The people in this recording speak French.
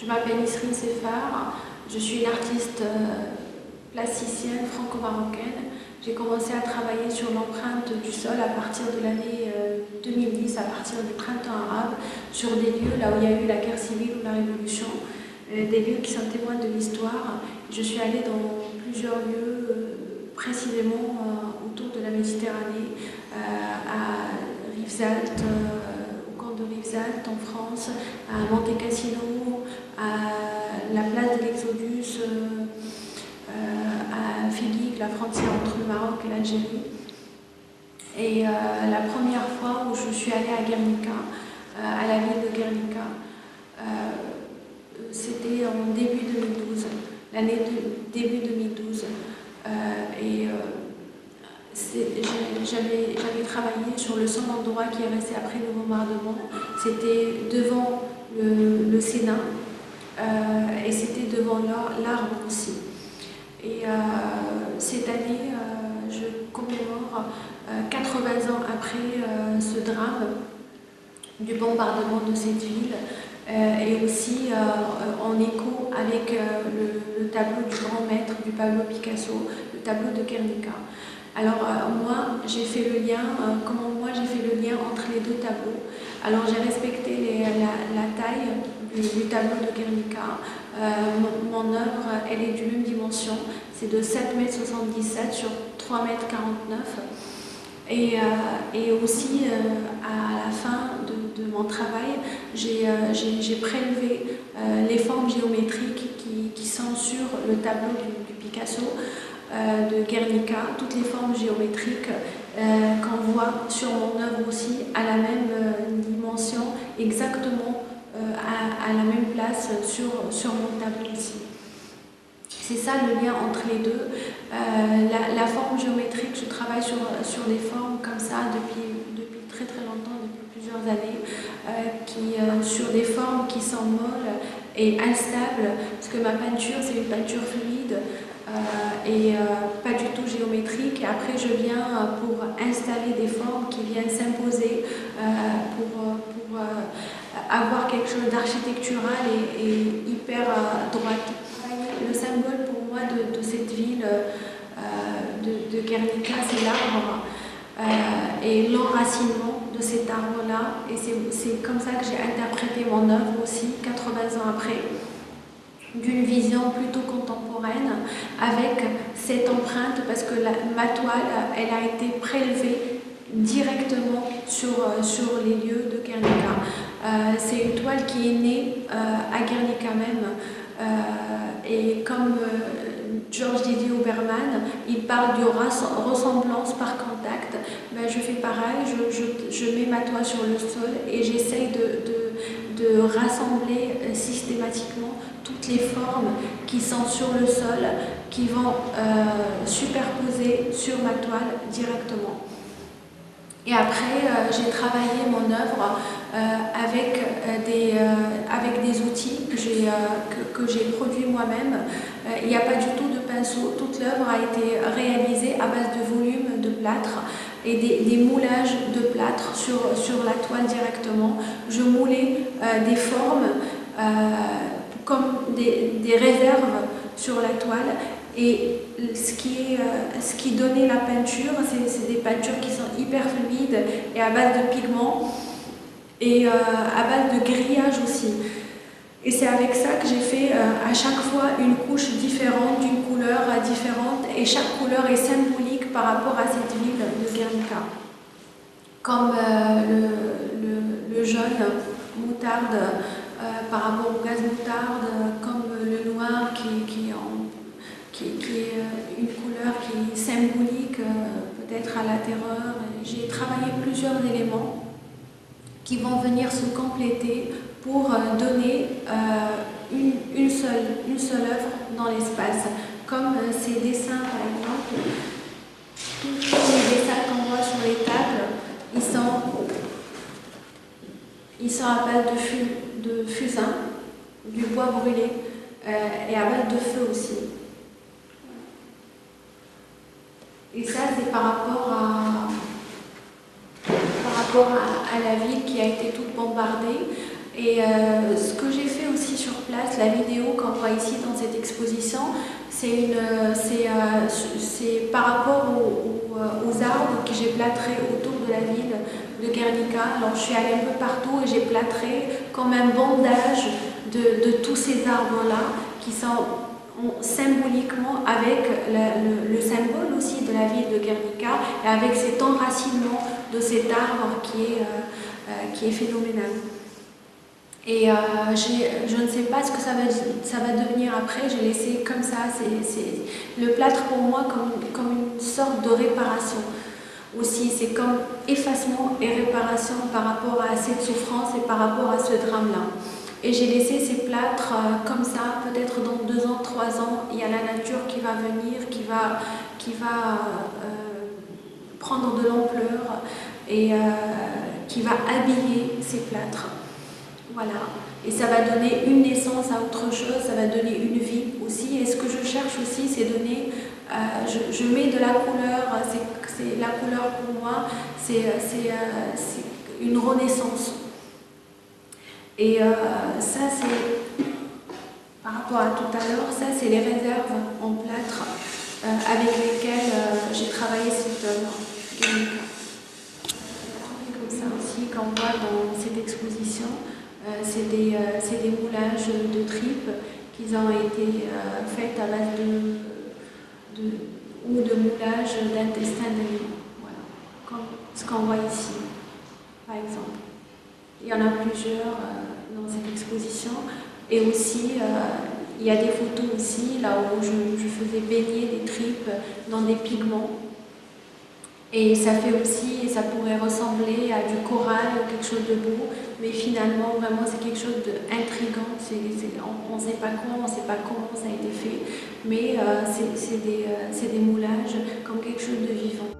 Je m'appelle Nisrine Sefar, je suis une artiste plasticienne franco-marocaine. J'ai commencé à travailler sur l'empreinte du sol à partir de l'année 2010, à partir du printemps arabe, sur des lieux là où il y a eu la guerre civile ou la révolution, des lieux qui sont témoins de l'histoire. Je suis allée dans plusieurs lieux, précisément autour de la Méditerranée, à Rivesaltes, au camp de Rivesaltes en France, à Monte Cassino, à la place de l'Exodus, à Figuig, la frontière entre le Maroc et l'Algérie. Et la première fois où je suis allée à Guernica, à la ville de Guernica, c'était en début 2012, l'année début 2012. J'avais travaillé sur le seul endroit qui est resté après le bombardement. C'était devant le Sénat et c'était devant l'arbre aussi. Et cette année, je commémore 80 ans après ce drame du bombardement de cette ville et aussi en écho avec le tableau du grand maître, du Pablo Picasso, le tableau de Guernica. Alors moi, j'ai fait le lien, entre les deux tableaux. Alors j'ai respecté la taille du tableau de Guernica. Mon œuvre, elle est d'une même dimension, c'est de 7,77 m sur 3,49 m. Et aussi, à la fin de mon travail, j'ai prélevé les formes géométriques qui sont sur le tableau du Picasso, de Guernica, toutes les formes géométriques qu'on voit sur mon œuvre aussi, à la même dimension, exactement à la même place sur mon tableau aussi. C'est ça le lien entre les deux. La forme géométrique, je travaille sur des formes comme ça depuis très très longtemps, depuis plusieurs années, sur des formes qui sont molles et instables, parce que ma peinture, c'est une peinture fluide et pas du tout géométrique. Et après, je viens pour installer des formes qui viennent s'imposer pour avoir quelque chose d'architectural et hyper droite. Le symbole pour moi de cette ville de Guernica, c'est l'arbre et l'enracinement de cet arbre-là. Et c'est comme ça que j'ai interprété mon œuvre aussi, 80 ans après, d'une vision plutôt contemporaine, avec cette empreinte, parce que ma toile, elle a été prélevée directement sur les lieux de Guernica. C'est une toile qui est née à Guernica même. Et comme Georges Didier Obermann, il parle de ressemblance par contact, ben je fais pareil, je mets ma toile sur le sol et j'essaye de rassembler systématiquement toutes les formes qui sont sur le sol, qui vont superposer sur ma toile directement. Et après, j'ai travaillé mon œuvre avec des outils que j'ai produits moi-même. Il n'y a pas du tout de pinceau. Toute l'œuvre a été réalisée à base de volume de plâtre et des moulages de plâtre sur la toile directement. Je moulais des formes comme des réserves sur la toile. Et ce qui donnait la peinture, c'est des peintures qui sont hyper fluides et à base de pigments et à base de grillage aussi. Et c'est avec ça que j'ai fait à chaque fois une couche différente, d'une couleur différente, et chaque couleur est symbolique par rapport à cette ville de Guernica. Comme le jaune moutarde par rapport au gaz moutarde, comme le noir qui est une couleur qui est symbolique peut-être à la terreur. J'ai travaillé plusieurs éléments qui vont venir se compléter pour donner une seule œuvre dans l'espace. Comme ces dessins par exemple, tous les dessins qu'on voit sur les tables, ils sont à base de fusain, du bois brûlé et à base de feu aussi. Et ça, c'est par rapport à la ville qui a été toute bombardée. Et ce que j'ai fait aussi sur place, la vidéo qu'on voit ici dans cette exposition, c'est par rapport aux arbres que j'ai plâtrés autour de la ville de Guernica. Alors je suis allée un peu partout et j'ai plâtré comme un bandage de tous ces arbres-là qui sont symboliquement avec le symbole aussi de la ville de Guernica et avec cet enracinement de cet arbre qui est phénoménal. Et je ne sais pas ce que ça va devenir après, j'ai laissé comme ça, c'est le plâtre pour moi comme une sorte de réparation aussi, c'est comme effacement et réparation par rapport à cette souffrance et par rapport à ce drame-là. Et j'ai laissé ces plâtres comme ça, peut-être dans 2 ans, 3 ans, il y a la nature qui va venir, qui va prendre de l'ampleur et qui va habiller ces plâtres. Voilà, et ça va donner une naissance à autre chose, ça va donner une vie aussi. Et ce que je cherche aussi, c'est donner, je mets de la couleur, c'est la couleur pour moi, c'est une renaissance. Et ça, c'est, par rapport à tout à l'heure, ça c'est les réserves en plâtre avec lesquelles j'ai travaillé cette œuvre. Comme ça aussi, qu'on voit dans cette exposition. C'est des moulages de tripes qui ont été faits à base ou de moulage d'intestin d'animaux. Voilà, comme ce qu'on voit ici, par exemple. Il y en a plusieurs dans cette exposition. Et aussi, il y a des photos aussi, là où je faisais baigner des tripes dans des pigments. Et ça fait aussi, ça pourrait ressembler à du corail ou quelque chose de beau, mais finalement, vraiment, c'est quelque chose d'intriguant. On ne sait pas quoi, on ne sait pas comment ça a été fait, mais c'est des moulages comme quelque chose de vivant.